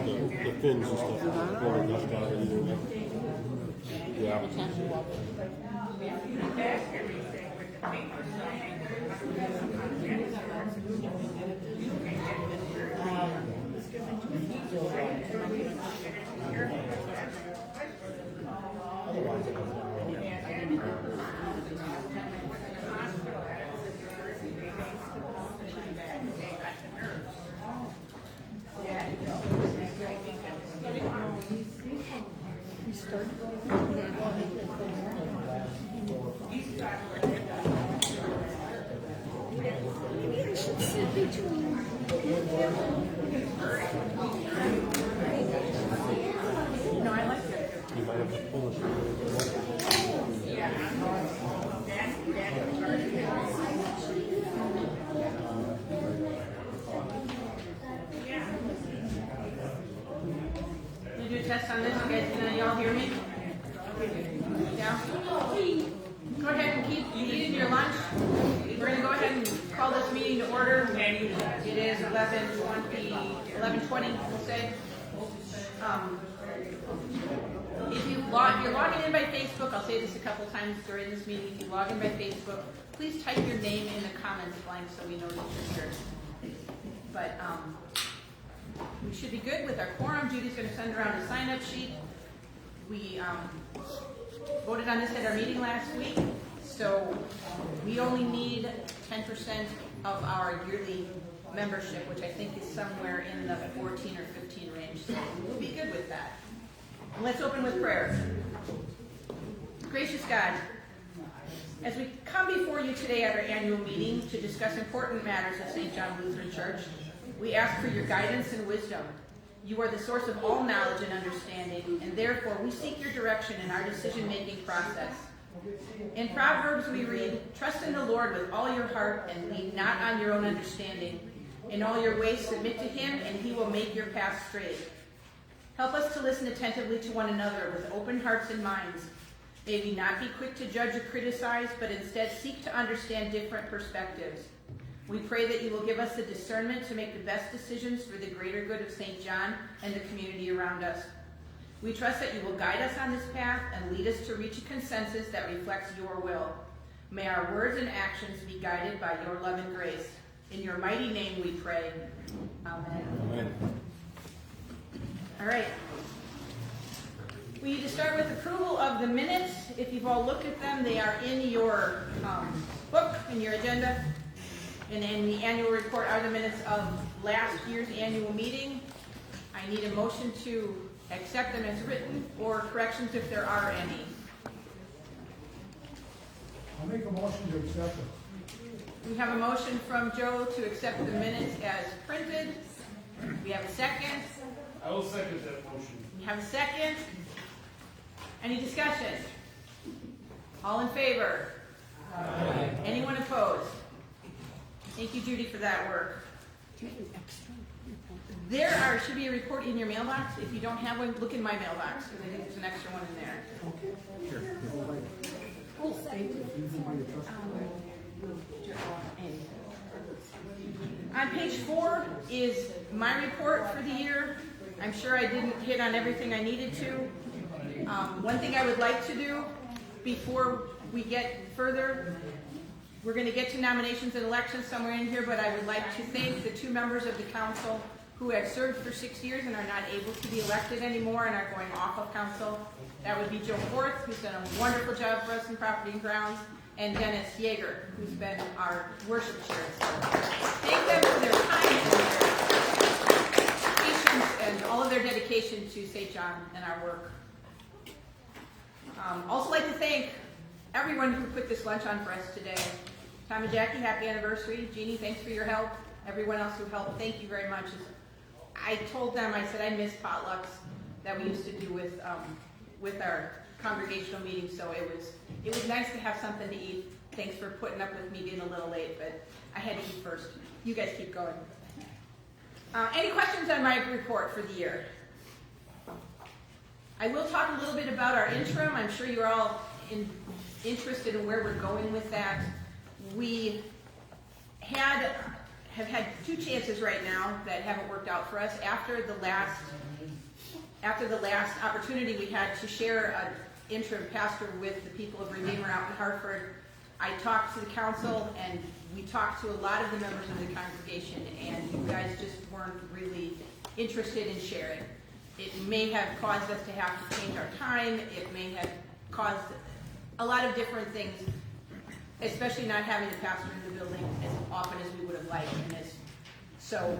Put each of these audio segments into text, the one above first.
mean, the fins and stuff. Going dust out and doing that. Yeah. No, I like it. You might have to pull it. You do a test on this, you guys, can y'all hear me? Yeah? Go ahead and keep eating your lunch. We're going to go ahead and call this meeting to order. It is 11:20, we'll say. If you're logging in by Facebook, I'll say this a couple times during this meeting. If you log in by Facebook, please type your name in the comments blank so we know that you're here. But we should be good with our quorum. Judy's going to send around a sign-up sheet. We voted on this at our meeting last week, so we only need 10% of our yearly membership, which I think is somewhere in the 14 or 15 range, so we'll be good with that. Let's open with prayer. Gracious God, as we come before you today at our annual meeting to discuss important matters of St. John Lutheran Church, we ask for your guidance and wisdom. You are the source of all knowledge and understanding, and therefore we seek your direction in our decision-making process. In Proverbs we read, "Trust in the Lord with all your heart and lean not on your own understanding. In all your ways submit to him, and he will make your path straight." Help us to listen attentively to one another with open hearts and minds. May we not be quick to judge or criticize, but instead seek to understand different perspectives. We pray that you will give us the discernment to make the best decisions for the greater good of St. John and the community around us. We trust that you will guide us on this path and lead us to reach a consensus that reflects your will. May our words and actions be guided by your love and grace. In your mighty name we pray. Amen. Amen. All right. We need to start with approval of the minutes. If you've all looked at them, they are in your book, in your agenda. And in the annual report are the minutes of last year's annual meeting. I need a motion to accept them as written or corrections if there are any. I'll make a motion to accept it. We have a motion from Joe to accept the minutes as printed. We have a second. I will second that motion. We have a second. Any discussion? All in favor? Aye. Anyone opposed? Thank you, Judy, for that work. There should be a report in your mailbox. If you don't have one, look in my mailbox, because I think there's an extra one in there. On page 4 is my report for the year. I'm sure I didn't hit on everything I needed to. One thing I would like to do before we get further, we're going to get to nominations and elections somewhere in here, but I would like to thank the 2 members of the council who have served for 6 years and are not able to be elected anymore and are going off of council. That would be Joe Forth, who's done a wonderful job for us in Property and Grounds, and Dennis Yeager, who's been our worship chair. So thank them for their time and their patience and all of their dedication to St. John and our work. Also like to thank everyone who put this lunch on for us today. Tom and Jackie, happy anniversary. Jeannie, thanks for your help. Everyone else who helped, thank you very much. I told them, I said I miss potlucks that we used to do with our congregational meetings, so it was nice to have something to eat. Thanks for putting up with me being a little late, but I had to eat first. You guys keep going. Any questions on my report for the year? I will talk a little bit about our interim. I'm sure you're all interested in where we're going with that. We had have had two chances right now that haven't worked out for us. After the last opportunity we had to share an interim pastor with the people of Redeemer out in Hartford, I talked to the council and we talked to a lot of the members of the congregation, and you guys just weren't really interested in sharing. It may have caused us to have to change our time. It may have caused a lot of different things, especially not having the pastor in the building as often as we would have liked. So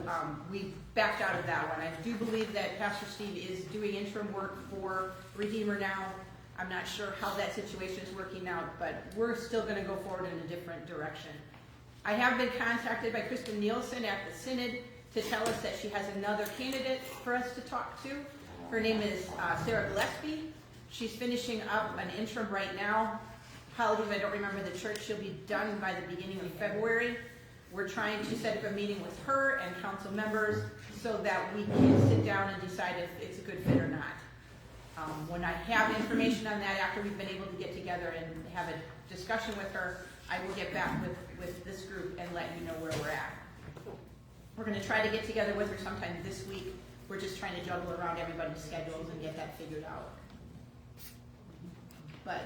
we backed out of that one. I do believe that Pastor Steve is doing interim work for Redeemer now. I'm not sure how that situation is working out, but we're still going to go forward in a different direction. I have been contacted by Kristen Nielsen at the Synod to tell us that she has another candidate for us to talk to. Her name is Sarah Gillespie. She's finishing up an interim right now. Apologies, I don't remember the church. She'll be done by the beginning of February. We're trying to set up a meeting with her and council members so that we can sit down and decide if it's a good fit or not. When I have information on that, after we've been able to get together and have a discussion with her, I will get back with this group and let you know where we're at. We're going to try to get together with her sometime this week. We're just trying to juggle around everybody's schedules and get that figured out. But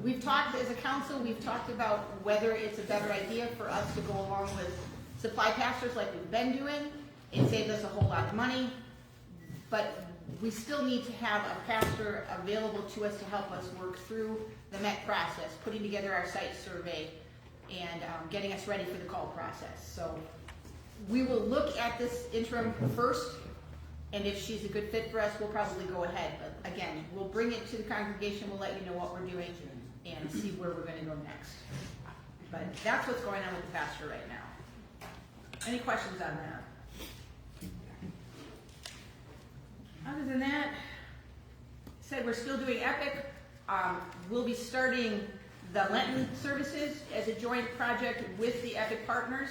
we've talked as a council, we've talked about whether it's a better idea for us to go along with supply pastors like we've been doing. It saves us a whole lot of money, but we still need to have a pastor available to us to help us work through the MET process, putting together our site survey, and getting us ready for the call process. So we will look at this interim first, and if she's a good fit for us, we'll probably go ahead. But again, we'll bring it to the congregation, we'll let you know what we're doing, and see where we're going to go next. But that's what's going on with the pastor right now. Any questions on that? Other than that, said we're still doing Epic. We'll be starting the Lenten services as a joint project with the Epic partners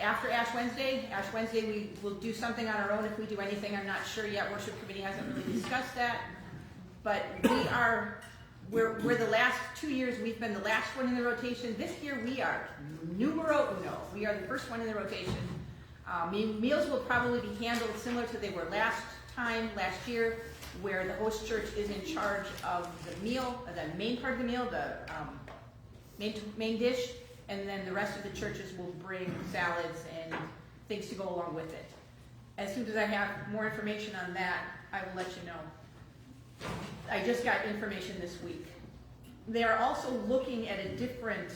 after Ash Wednesday. Ash Wednesday we will do something on our own if we do anything. I'm not sure yet. Worship committee hasn't really discussed that. But we're the last 2 years we've been the last one in the rotation. This year we are numero uno. We are the first one in the rotation. Meals will probably be handled similar to they were last year, where the host church is in charge of the meal, the main part of the meal, the main dish, and then the rest of the churches will bring salads and things to go along with it. As soon as I have more information on that, I will let you know. I just got information this week. They are also looking at a different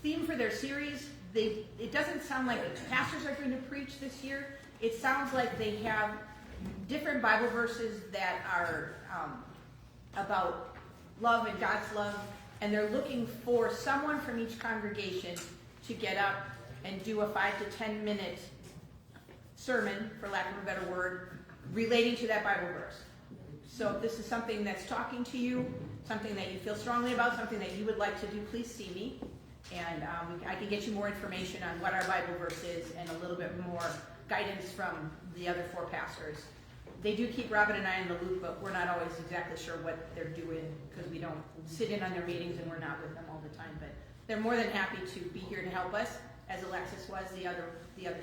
theme for their series. It doesn't sound like the pastors are going to preach this year. It sounds like they have different Bible verses that are about love and God's love, and they're looking for someone from each congregation to get up and do a 5 to 10 minute sermon, for lack of a better word, relating to that Bible verse. So if this is something that's talking to you, something that you feel strongly about, something that you would like to do, please see me, and I can get you more information on what our Bible verse is and a little bit more guidance from the other 4 pastors. They do keep Robin and I in the loop, but we're not always exactly sure what they're doing because we don't sit in on their meetings and we're not with them all the time. But they're more than happy to be here to help us, as Alexis was the other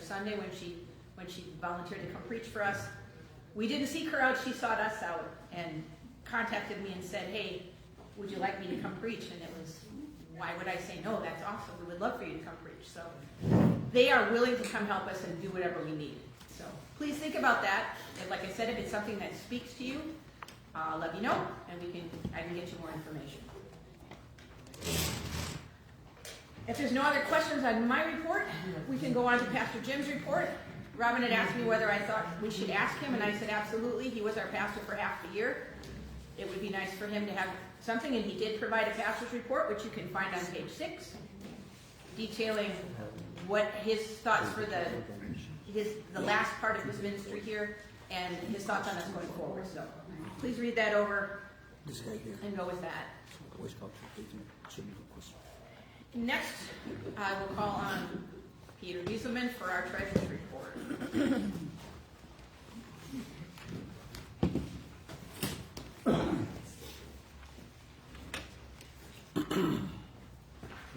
Sunday when she volunteered to come preach for us. We didn't seek her out; she sought us out and contacted me and said, "Hey, would you like me to come preach?" And it was, why would I say no? That's awesome. We would love for you to come preach. So they are willing to come help us and do whatever we need. So please think about that. And like I said, if it's something that speaks to you, let me know, and I can get you more information. If there's no other questions on my report, we can go on to Pastor Jim's report. Robin had asked me whether I thought we should ask him, and I said absolutely. He was our pastor for half the year. It would be nice for him to have something, and he did provide a pastor's report, which you can find on page 6, detailing what his thoughts for the last part of his ministry here, and his thoughts on us going forward. So please read that over and go with that. Next, I will call on Peter Gieselman for our treasurer's report.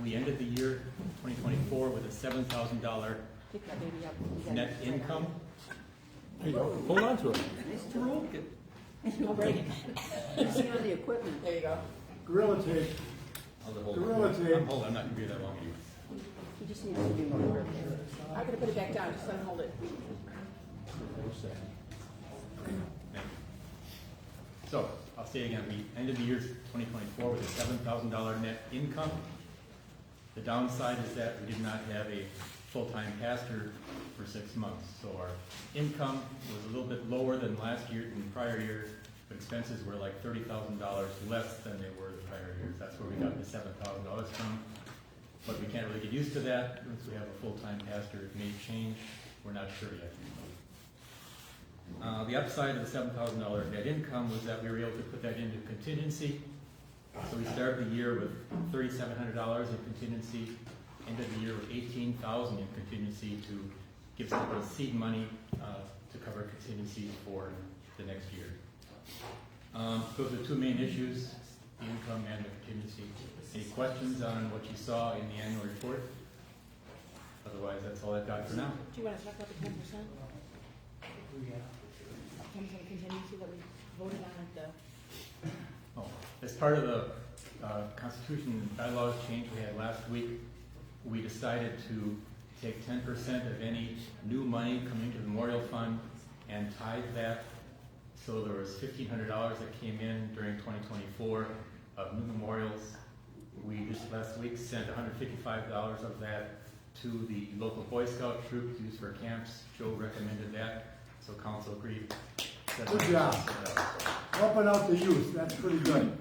We ended the year 2024 with $7,000 Pick that baby up. net income. There you go. Hold on to it. It's too old. It's on the equipment. There you go. Gorilla tape. Gorilla tape. I'm not gonna be that long anyway. You just need to do more. I'm gonna put it back down, just let him hold it. So, I'll say again, we ended the year 2024 with a $7,000 net income. The downside is that we did not have a full-time pastor for 6 months. So our income was a little bit lower than last year and prior years, but expenses were like $30,000 less than they were the prior years. That's where we got the $7,000 from. But we can't really get used to that. Once we have a full-time pastor, it may change. We're not sure yet. The upside of the $7,000 net income was that we were able to put that into contingency. So we started the year with $3,700 in contingency, ended the year with $18,000 in contingency to give some of seed money to cover contingencies for the next year. Those are the two main issues, the income and the contingency. Any questions on what you saw in the annual report? Otherwise, that's all I've got for now. Do you want to talk about the 10%? 10% contingency that we voted on at the... Oh, as part of the Constitution and bylaws change we had last week, we decided to take 10% of any new money coming into the Memorial Fund and tithe that. So there was $1,500 that came in during 2024 of new memorials. We just last week sent $155 of that to the local Boy Scout troop to use for camps. Joe recommended that, so council agreed. Good job. Helping out the youth, that's pretty good.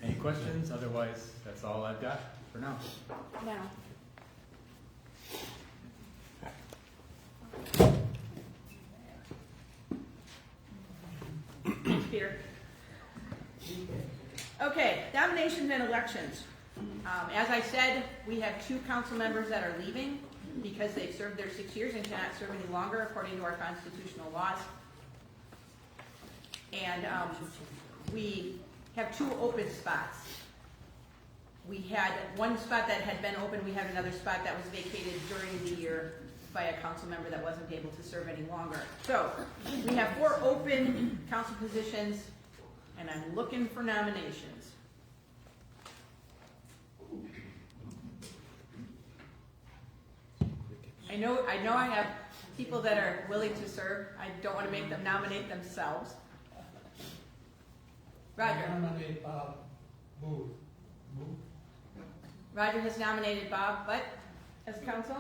Any questions? Otherwise, that's all I've got for now. Now. Thanks, Peter. Okay, nominations and elections. As I said, we have 2 council members that are leaving because they've served their 6 years and cannot serve any longer according to our constitutional laws. And we have 2 open spots. We had 1 spot that had been open. We had another spot that was vacated during the year by a council member that wasn't able to serve any longer. So we have 4 open council positions, and I'm looking for nominations. I know I have people that are willing to serve. I don't want to make them nominate themselves. Roger. Nominate Bob Booth. Roger has nominated Bob Butt as council.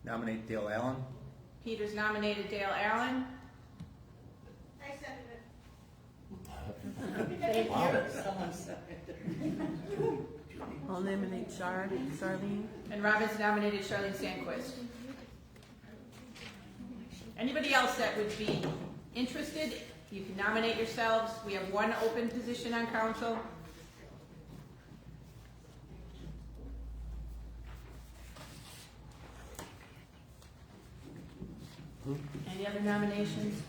Nominate Dale Allen. Peter's nominated Dale Allen. I second it. Thank you. Someone seconded. I'll nominate Charlene. And Robin's nominated Charlene Sandquist. Anybody else that would be interested, you can nominate yourselves. We have 1 open position on council. Any other nominations?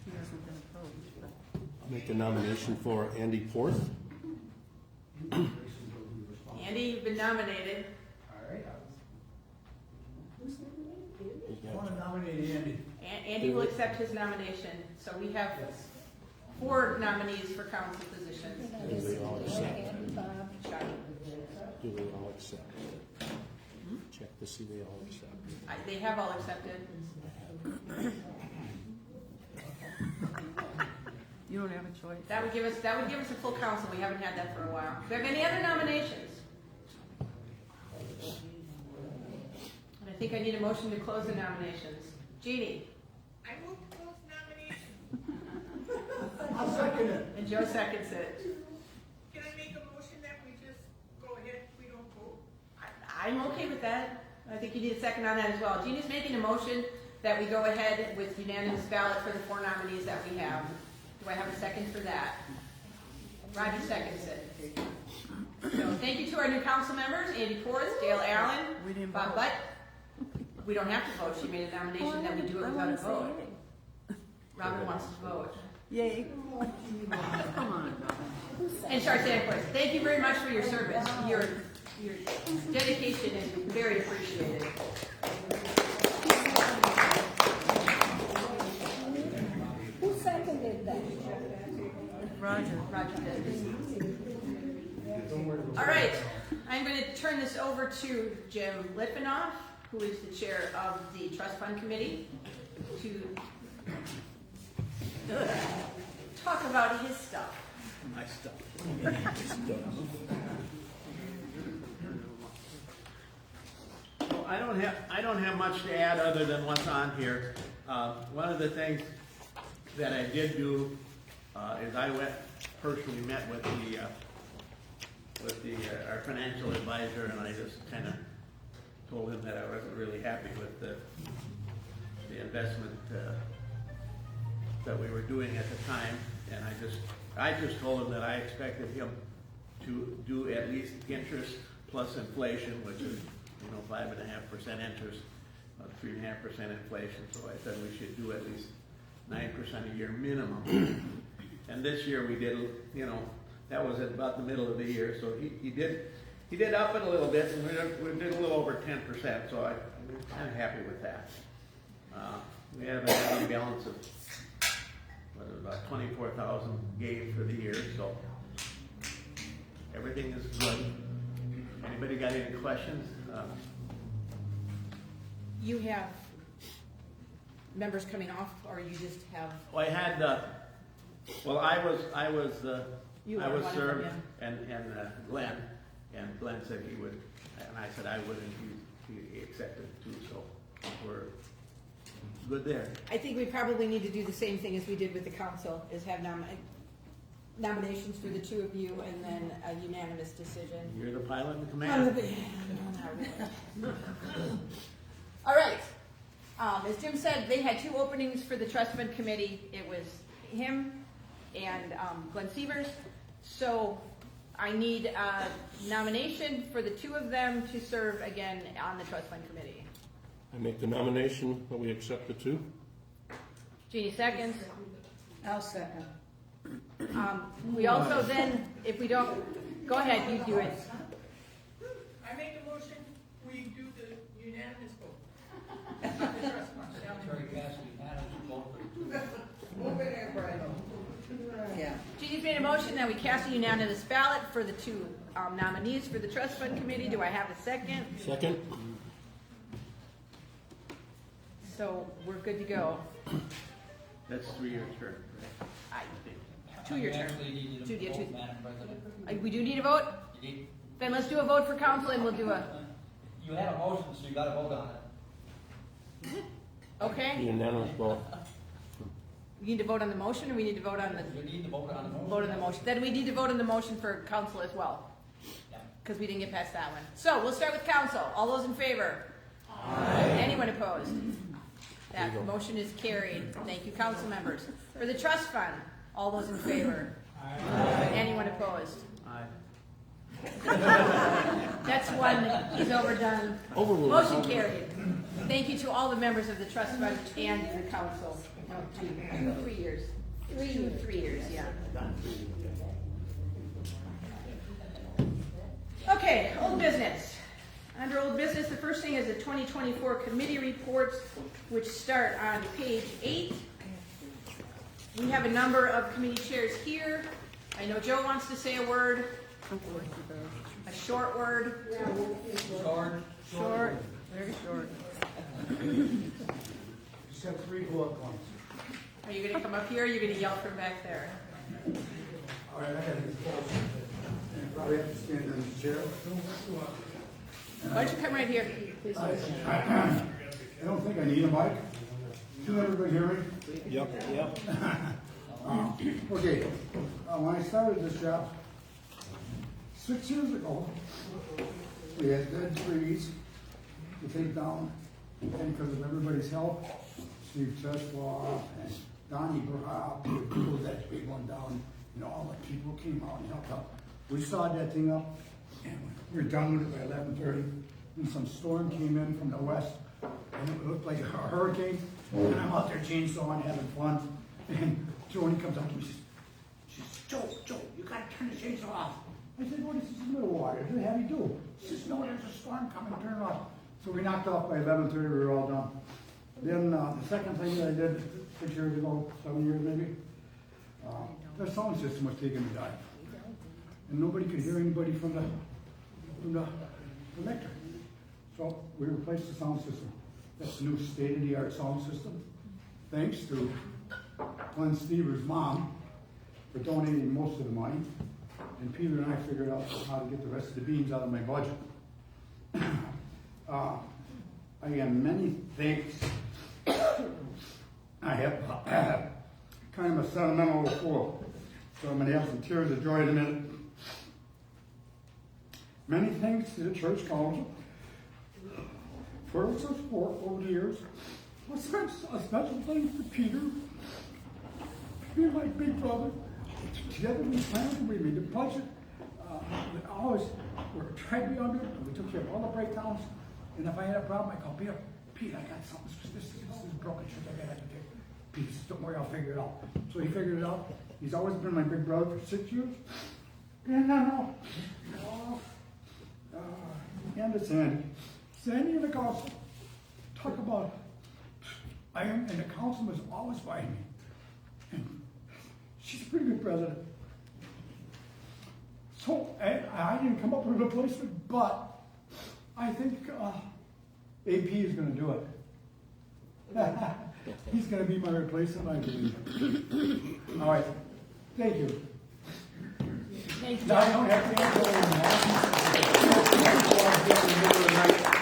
He hasn't been opposed, but... I'll make the nomination for Andy Porth. Andy, you've been nominated. All right. I want to nominate Andy. Andy will accept his nomination. So we have 4 nominees for council positions. Do they all accept? Charlie. Do they all accept? Check to see they all accept. They have all accepted. You don't have a choice. That would give us a full council. We haven't had that for a while. Do we have any other nominations? And I think I need a motion to close the nominations. Jeannie. I move to close nominations. I'll second it. And Joe seconds it. Can I make a motion that we just go ahead, we don't vote? I'm okay with that. I think you need a second on that as well. Jeannie's making a motion that we go ahead with unanimous ballot for the 4 nominees that we have. Do I have a second for that? Roger seconds it. So thank you to our new council members, Andy Porth, Dale Allen, We didn't Bob vote. Butt. We don't have to vote. She made a nomination that we do it without a vote. Robin wants to vote. Yay. And Shartae, of course, thank you very much for your service. Your dedication is very appreciated. Who seconded that? Roger. Roger did. All right, I'm going to turn this over to Jim Litvinoff, who is the chair of the Trust Fund Committee, to talk about his stuff. My stuff. Well, I don't have much to add other than what's on here. One of the things that I did do is I personally met with our financial advisor, and I just kind of told him that I wasn't really happy with the investment that we were doing at the time, and I just told him that I expected him to do at least interest plus inflation, which is 5.5% interest, 3.5% inflation. So I said we should do at least 9% a year minimum. And this year we did, that was at about the middle of the year. So he did up it a little bit, and we did a little over 10%. So I'm kind of happy with that. We have an ending balance of about 24,000 gave for the year. So everything is good. Anybody got any questions? You have members coming off, or you just have? Well, I had, I was You are one of them, served, yeah. and Glenn, and Glenn said he would, and I said I would, and he accepted too. So we're good there. I think we probably need to do the same thing as we did with the council, is have nominations for the two of you, and then a unanimous decision. You're the pilot and commander. All right. As Jim said, they had two openings for the Trust Fund Committee. It was him and Glenn Sievers. So I need a nomination for the two of them to serve again on the Trust Fund Committee. I make the nomination that we accept the two. Jeannie seconds. I'll second. We also then, if we don't, go ahead, you do it. I make a motion, we do the unanimous vote. The trust fund. Move it in, Brian. Yeah. Jeannie's made a motion that we cast a unanimous ballot for the two nominees for the Trust Fund Committee. Do I have a second? Second. So we're good to go. That's 3-year term. 2-year term. Actually, you need a 2 year, vote, 2. Madam President. We do need a vote? You need, Then let's do a vote for council, and we'll do a, you had a motion, so you gotta vote on it. okay? Unanimous vote. We need to vote on the motion, or we need to vote on the, You need to vote on the motion. vote on the motion? Then we need to vote on the motion for council as well, Yeah. because we didn't get past that one. So we'll start with council. All those in favor? Aye. Anyone opposed? That motion is carried. Thank you, council members. For the trust fund, all those in favor? Aye. Anyone opposed? Aye. That's one. He's overdone. Overruled. Motion carried. Thank you to all the members of the trust fund and the council. No, 3 years. 3 years, yeah. Okay, old business. Under old business, the first thing is the 2024 committee reports, which start on page 8. We have a number of committee chairs here. I know Joe wants to say a word. A short word. Short. Very short. Just have 3 bullet points. Are you going to come up here, or are you going to yell from back there? All right, I have this motion. And probably have to stand in the chair. Why don't you come right here, please? I don't think I need a mic. Can everybody hear me? Yep. Okay, when I started this job 6 years ago, we had dead trees to take down, and because of everybody's help, Steve Tesla and Donnie Brahab, who pulled that big one down, all the people came out and helped out. We sawed that thing up, and we were done with it by 11:30, and some storm came in from the west, and it looked like a hurricane, and I'm out there chainsawing, having fun, and So when he comes up to me, she says, Joe, you gotta turn the chainsaw off. I said, well, this is the middle of water. What do you have you do? She says, no, there's a storm coming, turn it off. So we knocked off by 11:30, we were all done. Then the second thing that I did 6 years ago, 7 years maybe, the sound system was taken to die. And nobody could hear anybody from the lectern. So we replaced the sound system. That's the new state-of-the-art sound system. Thanks to Glenn Stever's mom for donating most of the money. And Peter and I figured out how to get the rest of the beans out of my budget. Again, many thanks. I have kind of a sentimental full, so I'm going to have some tears of joy in a minute. Many thanks to the church council for its support over the years. A special thanks to Peter, being my big brother. Together we planned, we made the budget. We always tried to be under it. We took care of all the breakdowns. And if I had a problem, I called Peter. Pete, I got something. This is broken. I got to fix. Pete says, don't worry, I'll figure it out. So he figured it out. He's always been my big brother for 6 years. And and it's Sandy. Sandy and the council talk about and the council was always behind me. And she's a pretty good president. So I didn't come up with a replacement, but I think AP is going to do it. He's going to be my replacement, I believe. All right. Thank you. Thank you. Now I don't have to answer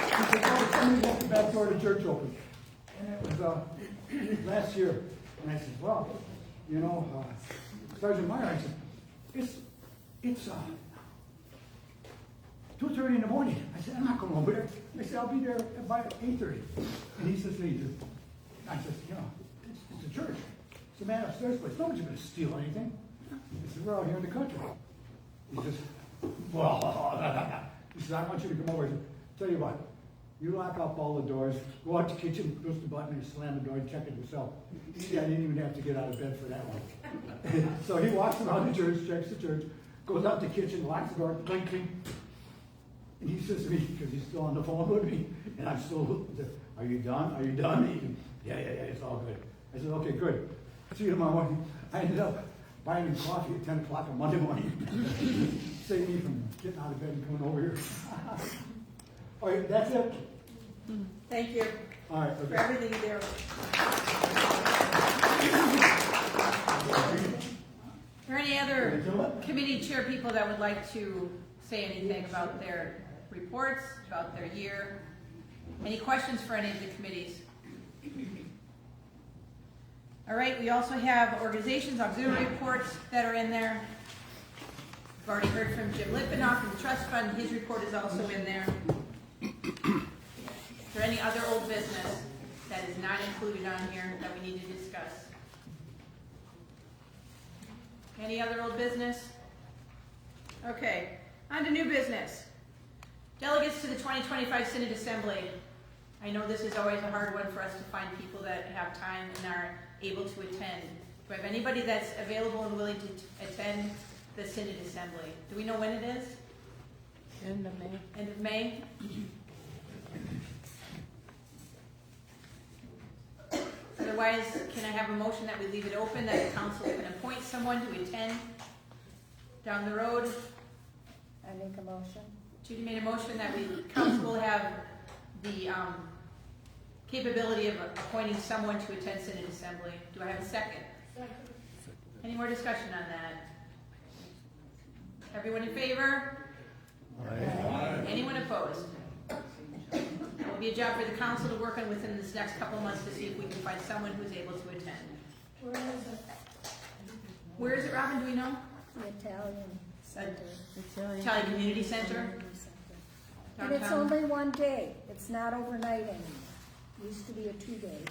he said, oh, somebody left the back door of the church open. And it was last year. And I said, well, you know, Sergeant Meyer, I said, it's 2:30 in the morning. I said, I'm not going over there. I said, I'll be there by 8:30. And he says, I said, you know, it's a church. It's a man upstairs place. Nobody's going to steal anything. He said, we're out here in the country. He says, well, he says, I want you to come over. I said, tell you what, you lock up all the doors, go out to the kitchen, push the button, and slam the door and check it yourself. See, I didn't even have to get out of bed for that one. So he walks around the church, checks the church, goes out to the kitchen, locks the door, clink, clink. And he says to me, because he's still on the phone with me, and I'm still, are you done? Are you done? He said, yeah, it's all good. I said, okay, good. See you tomorrow morning. I ended up buying him coffee at 10 o'clock on Monday morning. Saved me from getting out of bed and coming over here. All right, that's it. Thank you All right, for okay. everything you do. Are there any other committee chair people that would like to say anything about their reports, about their year? Any questions for any of the committees? All right, we also have organizations, auxiliary reports that are in there. We've already heard from Jim Lippinoff from the Trust Fund. His report is also in there. Is there any other old business that is not included on here that we need to discuss? Any other old business? Okay, on to new business. Delegates to the 2025 Synod Assembly. I know this is always a hard one for us to find people that have time and are able to attend. Do I have anybody that's available and willing to attend the Synod Assembly? Do we know when it is? End of May. End of May? Otherwise, can I have a motion that we leave it open, that the council can appoint someone to attend down the road? I make a motion. Judy made a motion that the council will have the capability of appointing someone to attend Synod Assembly. Do I have a second? Second. Any more discussion on that? Everyone in favor? Aye. Anyone opposed? It will be a job for the council to work on within this next couple of months to see if we can find someone who's able to attend. Where is it? Where is it, Robin? Do we know? The Italian Center. Italian Community Center? And it's Downtown? only one day. It's not overnight anymore. It used to be a 2-day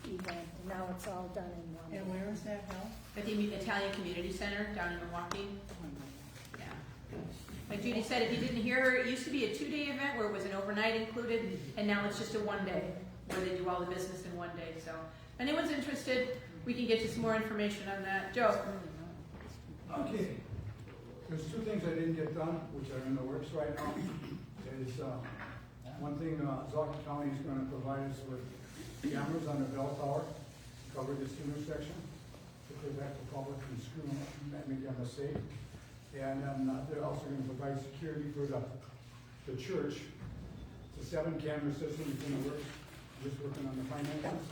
event, and now it's all done in one day. And where is that held? At the Italian Community Center down in Milwaukee. Yeah. Like Judy said, if you didn't hear her, it used to be a 2-day event where it was an overnight included, and now it's just a 1 day where they do all the business in 1 day. So if anyone's interested, we can get you some more information on that. Joe? Okay, there's two things I didn't get done, which are in the works right now. Is, one thing, Zalton County is gonna provide us with cameras on the bell tower, to cover this intersection, to protect the public from screwing up and make them safe. And they're also gonna provide security for the church. It's a 7-camera system, it's in the works, just working on the finances.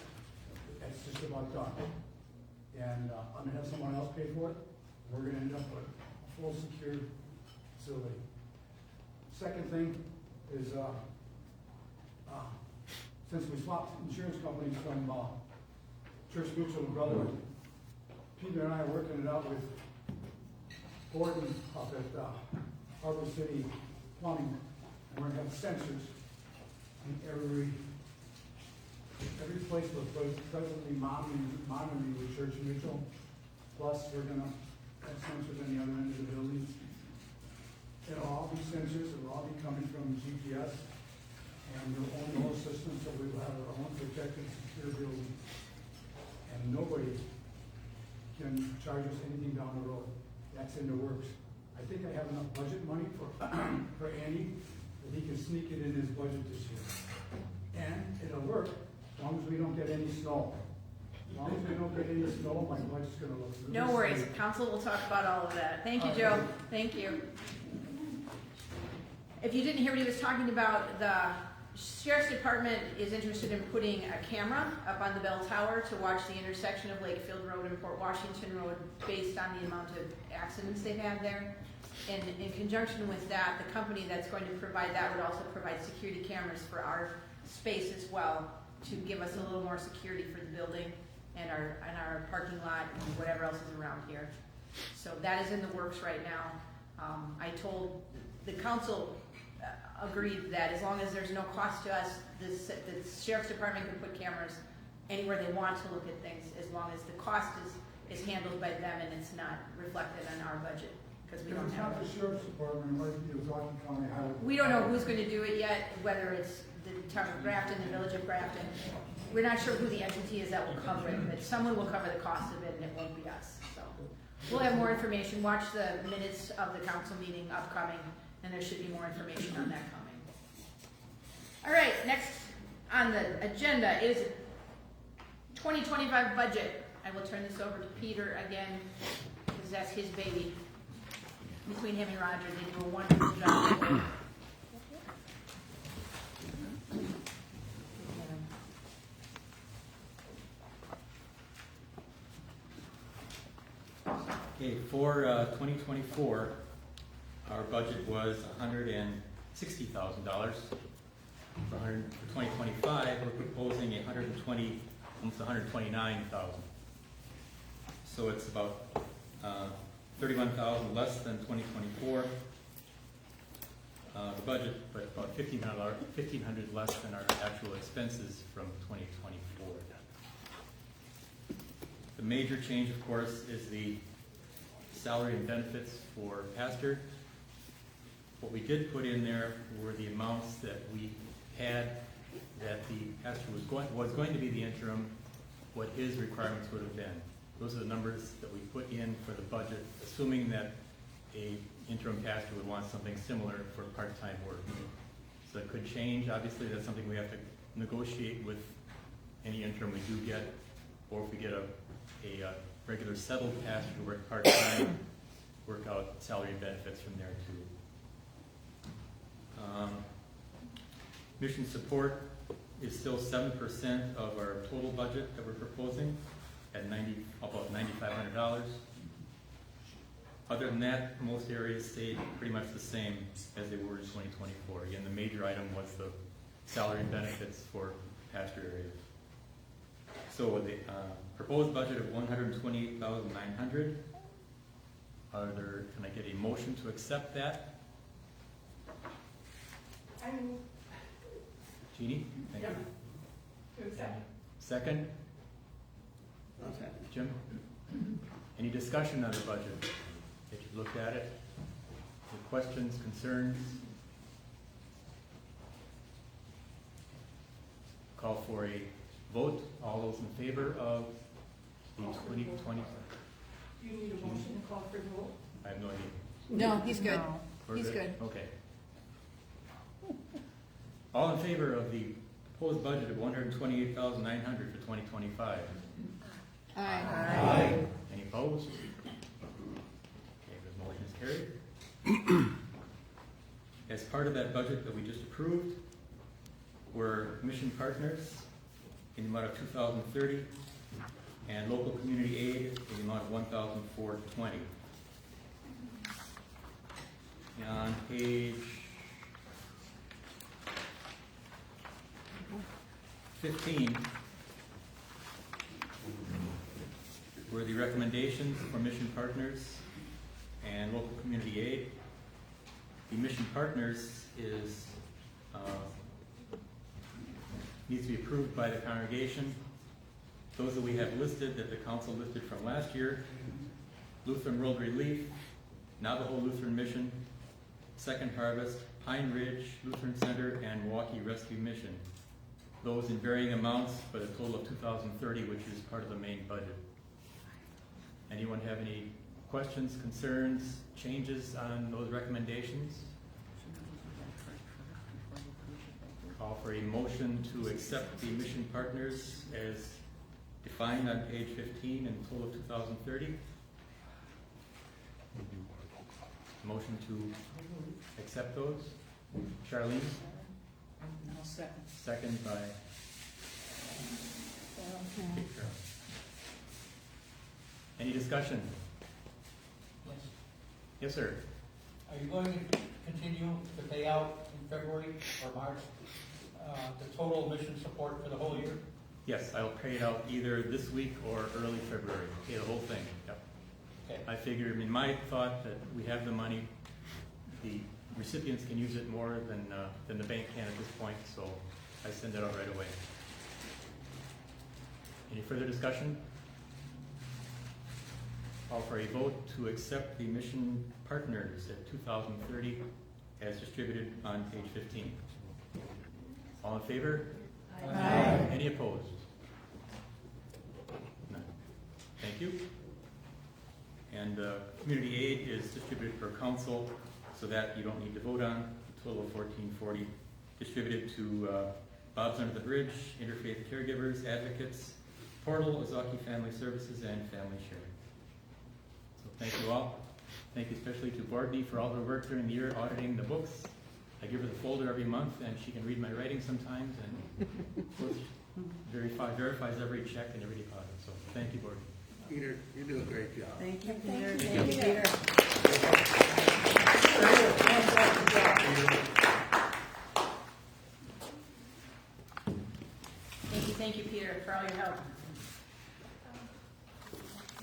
That's just about done. And I'm gonna have someone else pay for it. We're gonna end up with a full secure facility. Second thing is, since we swapped insurance companies from Church Mutual and Brotherhood, Peter and I are working it out with Gordon up at Harbor City Plumbing. And we're gonna have sensors in every place we're presently monitoring with Church Mutual. Plus, we're gonna have sensors on the other end of the building. It'll all be sensors, it'll all be coming from GPS, and we'll own those systems, so we will have our own protected, secure building. And nobody can charge us anything down the road. That's in the works. I think I have enough budget money for Andy, that he can sneak it in his budget this year. And it'll work, as long as we don't get any snow. As long as we don't get any snow, my budget's gonna look really No worries, safe. council will talk about all of that. Thank you, Joe. Thank you. If you didn't hear what he was talking about, the Sheriff's Department is interested in putting a camera up on the bell tower to watch the intersection of Lakefield Road and Port Washington Road based on the amount of accidents they've had there. And in conjunction with that, the company that's going to provide that would also provide security cameras for our space as well, to give us a little more security for the building and our parking lot and whatever else is around here. So that is in the works right now. I told the council, agreed that as long as there's no cost to us, the Sheriff's Department can put cameras anywhere they want to look at things, as long as the cost is handled by them and it's not reflected on our budget, because we If don't it's have. not the Sheriff's Department, it might be the Zalton County Highway. We don't know who's going to do it yet, whether it's the town of Grafton, the village of Grafton. We're not sure who the entity is that will cover it, but someone will cover the cost of it, and it won't be us. So we'll have more information. Watch the minutes of the council meeting upcoming, and there should be more information on that coming. All right, next on the agenda is 2025 budget. I will turn this over to Peter again, because that's his baby. Between him and Roger, they do a wonderful job. Okay, for 2024, our budget was $160,000. For 2025, we're proposing almost $129,000. So it's about $31,000 less than 2024. The budget, but about $1,500 less than our actual expenses from 2024. The major change, of course, is the salary and benefits for pastor. What we did put in there were the amounts that we had, that the pastor was going to be the interim, what his requirements would have been. Those are the numbers that we put in for the budget, assuming that a interim pastor would want something similar for part-time work. So it could change. Obviously, that's something we have to negotiate with any interim we do get, or if we get a regular settled pastor to work part-time, work out salary and benefits from there too. Mission support is still 7% of our total budget that we're proposing at about $9,500. Other than that, most areas stayed pretty much the same as they were in 2024. Again, the major item was the salary and benefits for pastor areas. So the proposed budget of $128,900. Can I get a motion to accept that? I move Jeannie? Thank you. to accept. Second? Jim? Any discussion on the budget? If you've looked at it? Any questions, concerns? Call for a vote. All those in favor of The 2020, Do you need a motion to call for the vote? I have no idea. No, he's good. No. We're He's good. Okay. All in favor of the proposed budget of $128,900 for 2025? Aye. Any opposed? Okay, the motion is carried. As part of that budget that we just approved, were mission partners in the amount of $2,030 and local community aid in the amount of $1,420. On page 15 were the recommendations for mission partners and local community aid. The mission partners is needs to be approved by the congregation. Those that we have listed, that the council listed from last year: Lutheran World Relief, Navajo Lutheran Mission, Second Harvest, Pine Ridge Lutheran Center, and Milwaukee Rescue Mission. Those in varying amounts, but a total of $2,030, which is part of the main budget. Anyone have any questions, concerns, changes on those recommendations? Call for a motion to accept the mission partners as defined on page 15 and a total of $2,030. Motion to accept those. Charlene? I'll second. Second by Carol. Any discussion? Yes. Yes, sir. Are you going to continue to pay out in February or March the total mission support for the whole year? Yes, I will pay it out either this week or early February. Pay the whole thing. Yep. Okay. I figure, my thought that we have the money, the recipients can use it more than the bank can at this point, so I send it out right away. Any further discussion? Call for a vote to accept the mission partners at $2,030 as distributed on page 15. All in favor? Aye. Any opposed? None. Thank you. And community aid is distributed per council, so that you don't need to vote on. A total of $1,440 distributed to Bob's Under the Bridge, Interfaith Caregivers, Advocates, Portal, Ozaki Family Services, and Family Sharing. So thank you all. Thank you especially to Bordney for all her work during the year auditing the books. I give her the folder every month, and she can read my writing sometimes, and verifies every check and every deposit. So thank you, Bordney. Peter, you do a great job. Thank you, Peter. Thank you, Peter. Thank you, Peter, for all your help.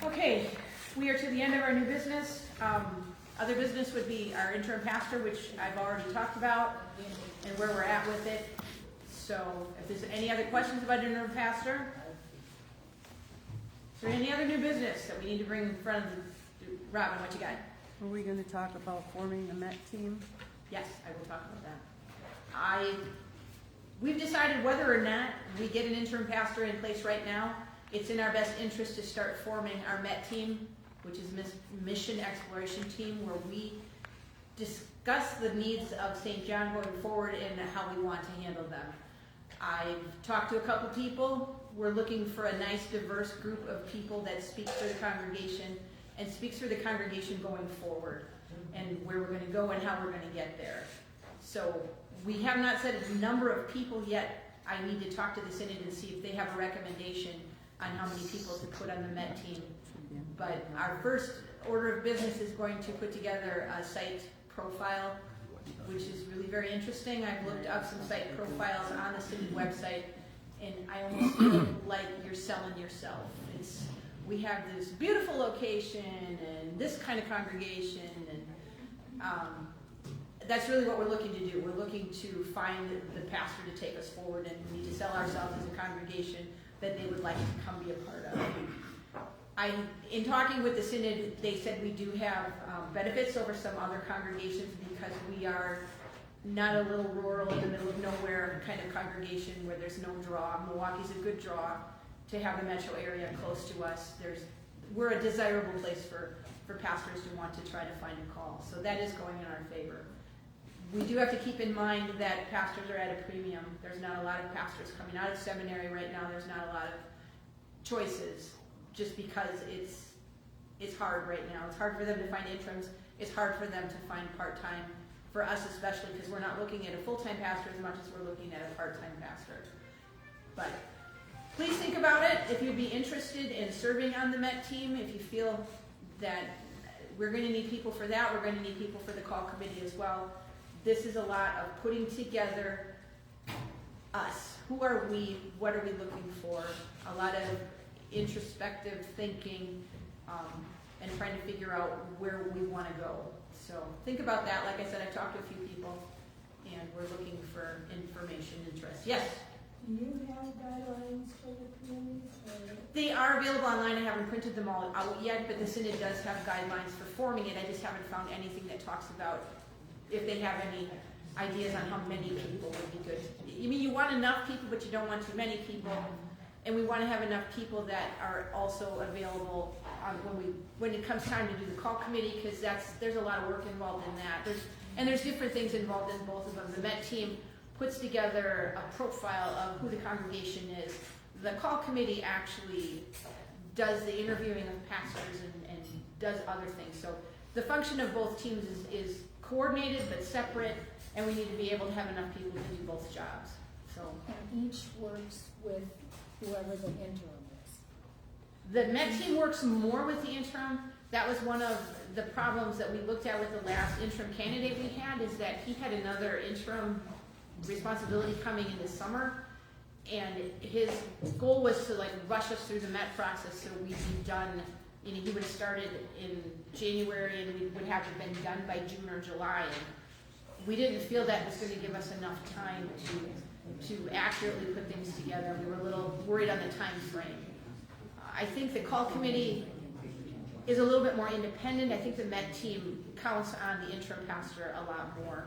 Okay, we are to the end of our new business. Other business would be our interim pastor, which I've already talked about, and where we're at with it. So if there's any other questions about interim pastor, is there any other new business that we need to bring in front of Robin? What you got? Are we gonna talk about forming the MET team? Yes, I will talk about that. We've decided whether or not we get an interim pastor in place right now. It's in our best interest to start forming our MET team, which is Mission Exploration Team, where we discuss the needs of St. John going forward and how we want to handle them. I've talked to a couple people. We're looking for a nice, diverse group of people that speak for the congregation and speaks for the congregation going forward, and where we're going to go and how we're going to get there. So we have not set a number of people yet. I need to talk to the Synod and see if they have a recommendation on how many people to put on the MET team. But our first order of business is going to put together a site profile, which is really very interesting. I've looked up some site profiles on the Synod website, and I almost feel like you're selling yourself. We have this beautiful location and this kind of congregation, and that's really what we're looking to do. We're looking to find the pastor to take us forward, and we need to sell ourselves as a congregation that they would like to come be a part of. In talking with the Synod, they said we do have benefits over some other congregations because we are not a little rural, in the middle of nowhere kind of congregation where there's no draw. Milwaukee's a good draw to have the metro area close to us. We're a desirable place for pastors who want to try to find a call. So that is going in our favor. We do have to keep in mind that pastors are at a premium. There's not a lot of pastors coming out of seminary right now. There's not a lot of choices just because it's hard right now. It's hard for them to find interims. It's hard for them to find part-time, for us especially, because we're not looking at a full-time pastor as much as we're looking at a part-time pastor. But please think about it. If you'd be interested in serving on the MET team, if you feel that we're going to need people for that, we're going to need people for the call committee as well. This is a lot of putting together us. Who are we? What are we looking for? A lot of introspective thinking and trying to figure out where we want to go. So think about that. Like I said, I've talked to a few people, and we're looking for information, interest. Yes? Do you have guidelines for the communities? They are available online. I haven't printed them all out yet, but the Synod does have guidelines for forming it. I just haven't found anything that talks about if they have any ideas on how many people would be good. I mean, you want enough people, but you don't want too many people. And we want to have enough people that are also available when it comes time to do the call committee, because there's a lot of work involved in that. There's different things involved in both of them. The MET team puts together a profile of who the congregation is. The call committee actually does the interviewing of pastors and does other things. So the function of both teams is coordinated but separate, and we need to be able to have enough people to do both jobs. So And each works with whoever the interim is. the MET team works more with the interim. That was one of the problems that we looked at with the last interim candidate we had, is that he had another interim responsibility coming in the summer, and his goal was to rush us through the MET process so we'd be done. He would have started in January and we would have been done by June or July. And we didn't feel that was going to give us enough time to accurately put things together. We were a little worried on the time frame. I think the call committee is a little bit more independent. I think the MET team counts on the interim pastor a lot more.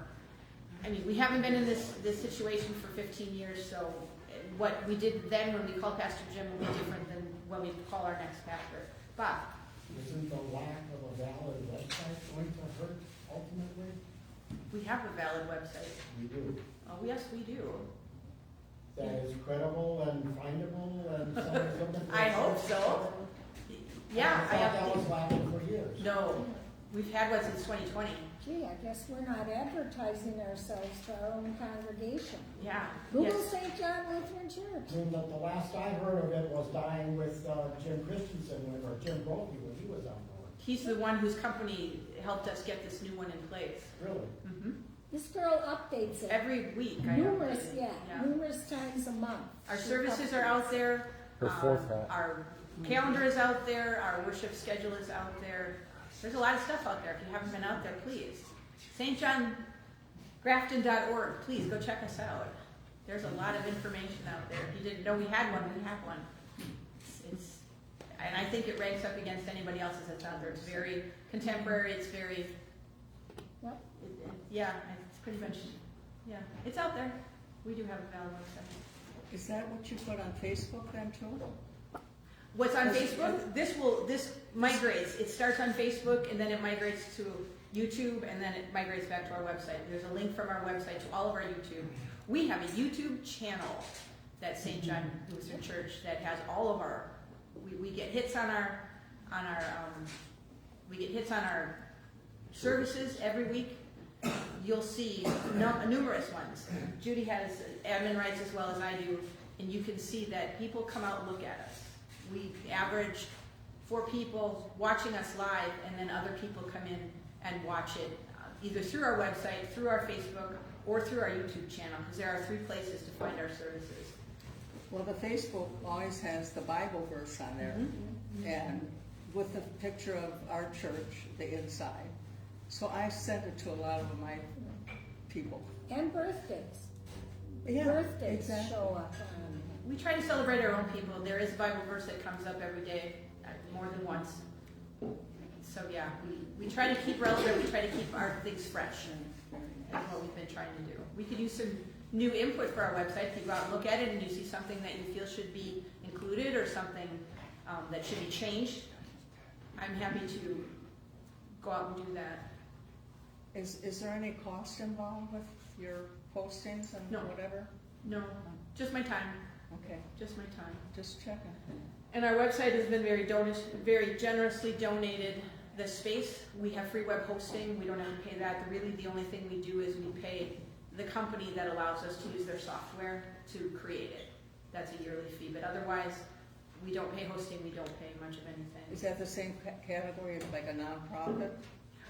I mean, we haven't been in this situation for 15 years, so what we did then when we called Pastor Jim will be different than when we call our next pastor. Bob? Isn't the lack of a valid website going to hurt ultimately? We have a valid website. We do. Oh, yes, we do. That is credible and findable and someone's looking for. I hope so. Yeah, I thought that was lacking for years. No, we've had one since 2020. Gee, I guess we're not advertising ourselves to our own congregation. Yeah. Google Yes. St. John Lutheran Church. I mean, the last I heard of it was dying with Jim Christensen, or Jim Brophy when he was on board. He's the one whose company helped us get this new one in place. Really? Mm-hmm. This girl updates it Every week. I know. numerous times a month. Our She services updates. are out there. Her fourth hat. Our calendar is out there. Our worship schedule is out there. There's a lot of stuff out there. If you haven't been out there, please. stjohngrafton.org. Please go check us out. There's a lot of information out there. If you didn't know we had one, we have one. And I think it ranks up against anybody else's that's out there. It's very contemporary. It's very, Yep. it's pretty much, it's out there. We do have a valid website. Is that what you put on Facebook then too? What's on Facebook? This migrates. It starts on Facebook and then it migrates to YouTube and then it migrates back to our website. There's a link from our website to all of our YouTube. We have a YouTube channel that's St. John Lutheran Church that has all of our. We get hits on our services every week. You'll see numerous ones. Judy has admin rights as well as I do, and you can see that people come out and look at us. We average 4 people watching us live, and then other people come in and watch it either through our website, through our Facebook, or through our YouTube channel, because there are 3 places to find our services. Well, the Facebook always has the Bible verse on there, and with the picture of our church, the inside. So I sent it to a lot of my people. And birthdays. Yeah, Birthdays exactly. show up on. We try to celebrate our own people. There is a Bible verse that comes up every day, more than once. So yeah, we try to keep relevant. We try to keep our things fresh. That's what we've been trying to do. We could use new input for our website, if you go out and look at it and you see something that you feel should be included or something that should be changed, I'm happy to go out and do that. Is there any cost involved with your postings and No. whatever? No, just my time, Okay, just my time. just checking. And our website has been very generously donated the space. We have free web hosting. We don't have to pay that. Really, the only thing we do is we pay the company that allows us to use their software to create it. That's a yearly fee. But otherwise, we don't pay hosting. We don't pay much of anything. Is that the same category as like a nonprofit?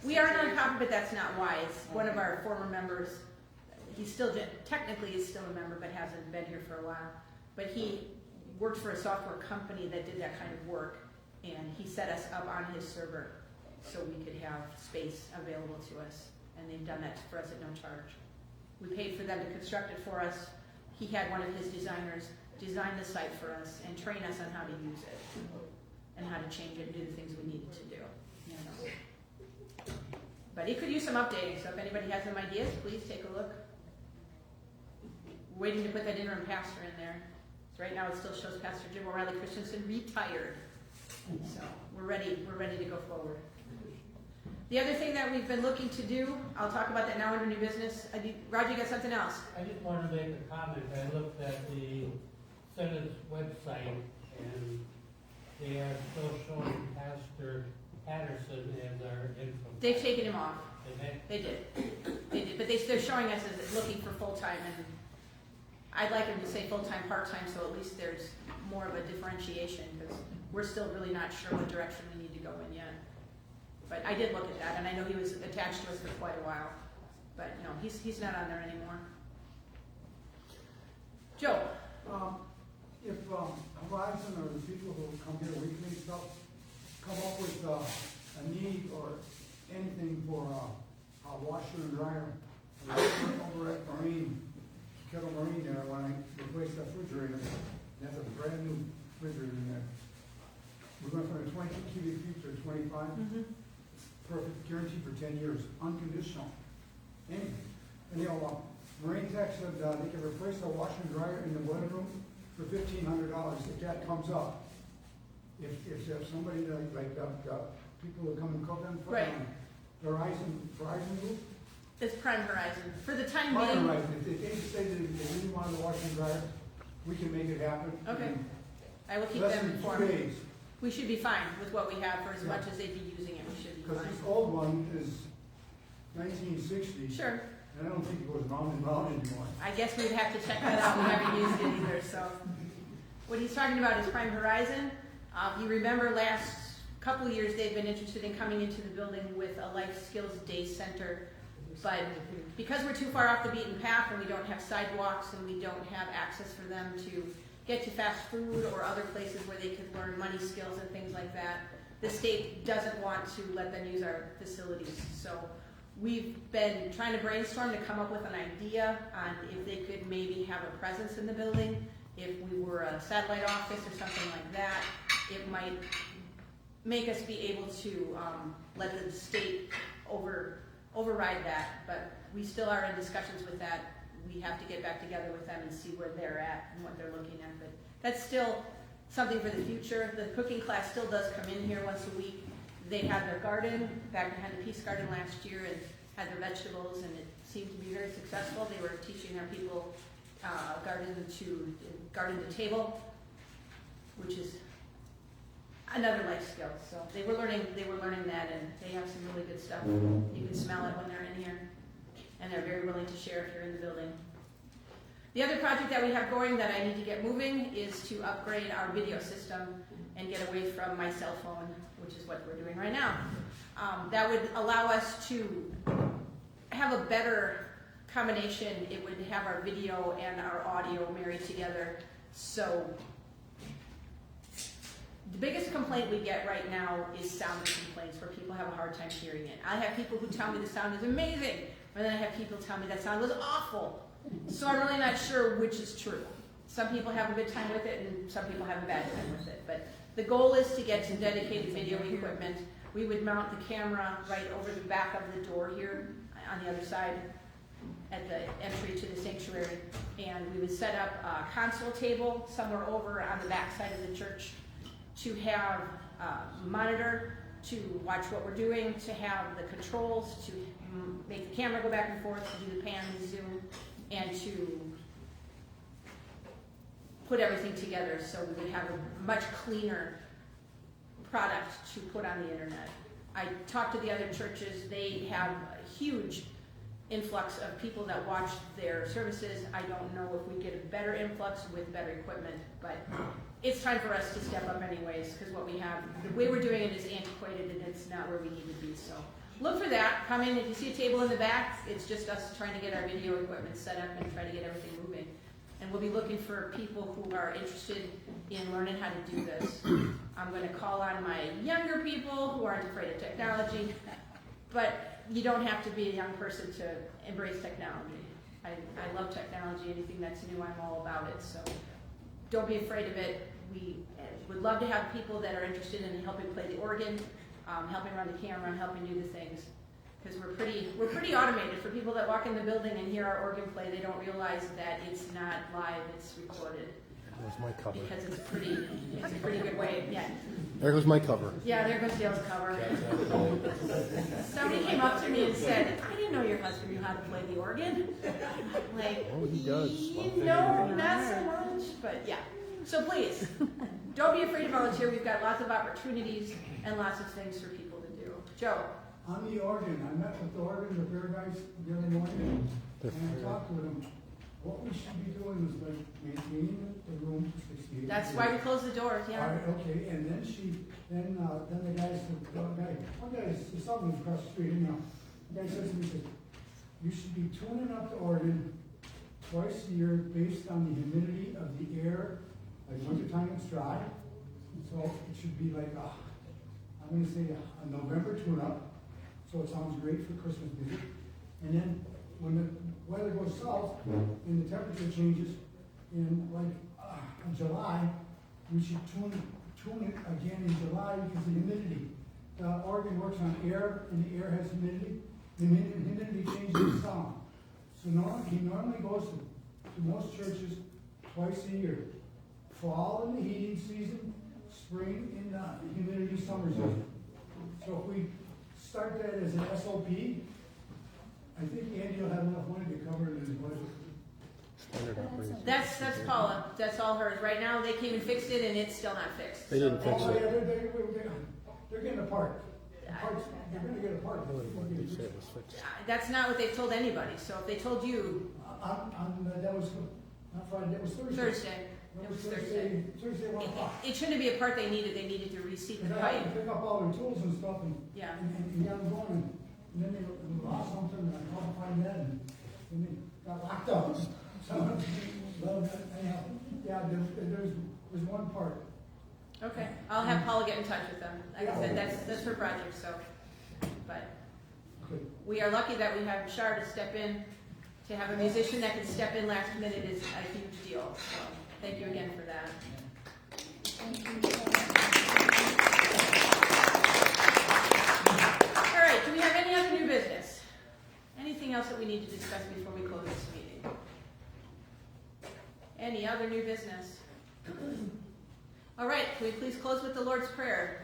We are a nonprofit, but that's not why. It's one of our former members. He's still, technically is still a member, but hasn't been here for a while. But he worked for a software company that did that kind of work, and he set us up on his server so we could have space available to us. And they've done that for us at no charge. We paid for them to construct it for us. He had one of his designers design the site for us and train us on how to use it and how to change it and do the things we needed to do. So. But it could use some updating, so if anybody has some ideas, please take a look. We're waiting to put that interim pastor in there. So right now it still shows Pastor Jim O'Reilly Christensen retired. So we're ready to go forward. The other thing that we've been looking to do, I'll talk about that now under new business. Roger, you got something else? I just wanted to make a comment. I looked at the Senate's website, and they are still showing Pastor Patterson as our interim. They've taken him off. They They did. But they're showing us as looking for full-time, and I'd like them to say full-time, part-time, so at least there's more of a differentiation, because we're still really not sure what direction we need to go in yet. But I did look at that, and I know he was attached to us for quite a while. But no, he's not on there anymore. Joe? If Horizon or the people who come here weekly and stuff come up with a need or anything for a washer and dryer, over at Kettle Marine there, when I replaced that refrigerator, that's a brand new refrigerator in there. We're going from a 22 cubic feet to a 25. Mm-hmm. Perfect, guaranteed for 10 years, unconditional. Anything. And Marine Tech said they can replace the washer and dryer in the boiler room for $1,500 if that comes up. If somebody like people who come and cook and put Right. on Verizon Group, It's Prime Horizon. For the time Prime being, Horizon, if they say that they really want the washer and dryer, we can make it happen. Okay. in I will keep less them than 2 informed. days. We should be fine with what we have for as Yeah. much as they'd be using it. We should be Because fine. this old one is 1960. Sure. And I don't think it goes round and round anymore. I guess we'd have to check that out. We haven't used it either, so. What he's talking about is Prime Horizon. You remember last couple of years, they've been interested in coming into the building with a life skills day center. But because we're too far off the beaten path and we don't have sidewalks and we don't have access for them to get to fast food or other places where they could learn money skills and things like that, the state doesn't want to let them use our facilities. So we've been trying to brainstorm to come up with an idea on if they could maybe have a presence in the building. If we were a satellite office or something like that, it might make us be able to let the state override that. But we still are in discussions with that. We have to get back together with them and see where they're at and what they're looking at. But that's still something for the future. The cooking class still does come in here once a week. They had their garden back behind the Peace Garden last year and had their vegetables, and it seemed to be very successful. They were teaching their people garden to table, which is another life skill. So they were learning that, and they have some really good stuff. You can smell it when they're in here, and they're very willing to share if you're in the building. The other project that we have going that I need to get moving is to upgrade our video system and get away from my cell phone, which is what we're doing right now. That would allow us to have a better combination. It would have our video and our audio married together. So the biggest complaint we get right now is sound complaints, where people have a hard time hearing it. I have people who tell me the sound is amazing, and then I have people tell me that sound was awful. So I'm really not sure which is true. Some people have a good time with it, and some people have a bad time with it. But the goal is to get some dedicated video equipment. We would mount the camera right over the back of the door here on the other side, at the entry to the sanctuary. And we would set up a console table somewhere over on the back side of the church to have a monitor, to watch what we're doing, to have the controls, to make the camera go back and forth, to do the pan and zoom, and to put everything together so we would have a much cleaner product to put on the internet. I talked to the other churches. They have a huge influx of people that watch their services. I don't know if we get a better influx with better equipment, but it's time for us to step up anyways, because what we have, the way we're doing it is antiquated and it's not where we need to be. So look for that. Come in. If you see a table in the back, it's just us trying to get our video equipment set up and try to get everything moving. And we'll be looking for people who are interested in learning how to do this. I'm going to call on my younger people who aren't afraid of technology, but you don't have to be a young person to embrace technology. I love technology. Anything that's new, I'm all about it. So don't be afraid of it. We would love to have people that are interested in helping play the organ, helping run the camera, helping do the things. Because we're pretty automated. For people that walk in the building and hear our organ play, they don't realize that it's not live, it's recorded. There's my cover. Because it's a pretty good way. Yeah. There goes my cover. Yeah, there goes Dale's cover. Somebody came up to me and said, I didn't know your husband knew how to play the organ. Like, Oh, he does. No, not so much, but yeah. So please, don't be afraid to volunteer. We've got lots of opportunities and lots of things for people to do. Joe. On the organ, I met with the organ repair guys the other morning, and I talked with them. What we should be doing is like maintaining the room for 68. That's why we close the doors, yeah. All right, okay, and then then the guy said, one guy, someone across the street, you know, the guy says to me, you should be tuning up the organ twice a year based on the humidity of the air. Like wintertime it's dry, so it should be like I'm going to say a November tune-up. So it sounds great for Christmas music. And then when the weather goes south and the temperature changes in like July, we should tune it again in July because of the humidity. The organ works on air and the air has humidity. The humidity changes the sound. So he normally goes to most churches twice a year. Fall in the heating season, spring in the humidity summer season. So if we start that as an SOP, I think Andy will have enough money to cover it in his budget. That's Paula. That's all hers. Right now, they came and fixed it, and it's still not fixed. They didn't fix Oh, yeah, it. they're getting a part. They're going to get a part. They said it was fixed. That's not what they've told anybody. So if they told you That was not Friday, that was Thursday. Thursday, it was Thursday. Thursday, 1 o'clock. It shouldn't be a part they needed. They needed to reseat the Because I had pipe. to pick up all their tools and stuff and Yeah. and got them going. And then they lost something, and I called to find that, and they got locked up. So, well, anyhow, yeah, there's one part. Okay, I'll have Paula get in touch with them. Like I said, that's her project. So, but we are lucky that we have Shar to step in. To have a musician that can step in last minute is a huge deal. So, thank you again for that. All right, do we have any other new business? Anything else that we need to discuss before we close this meeting? Any other new business? All right, can we please close with the Lord's Prayer?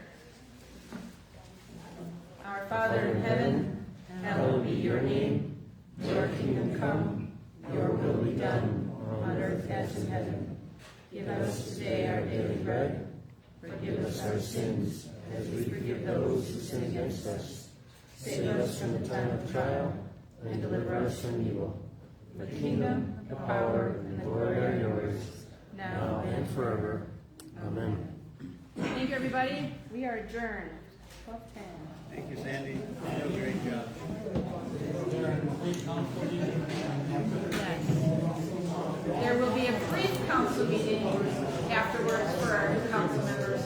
Our Father in heaven, hallowed be your name. Your kingdom come, your will be done, on earth as in heaven. Give us today our daily bread. Forgive us our sins, as we forgive those who sin against us. Save us from the time of trial, and deliver us from evil. The kingdom, the power, and the glory are yours, now and forever. Amen. Thank you, everybody. We are adjourned. 12:10. Thank you, Sandy. You did a great job. Yes. There will be a brief council meeting afterwards for our new council members.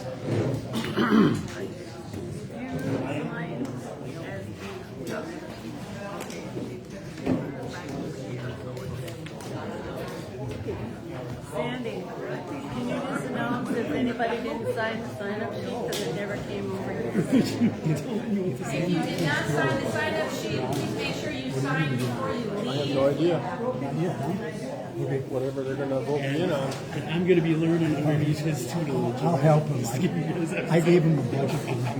Sandy, can you just announce if anybody didn't sign the sign-up sheet because it never came over here? If you did not sign the sign-up sheet, please make sure you sign before you I have leave. no idea. Yeah, huh? Okay. Whatever they're gonna vote me in on. I'm gonna be learning underneath his tutelage. I'll help him. I gave him a budget for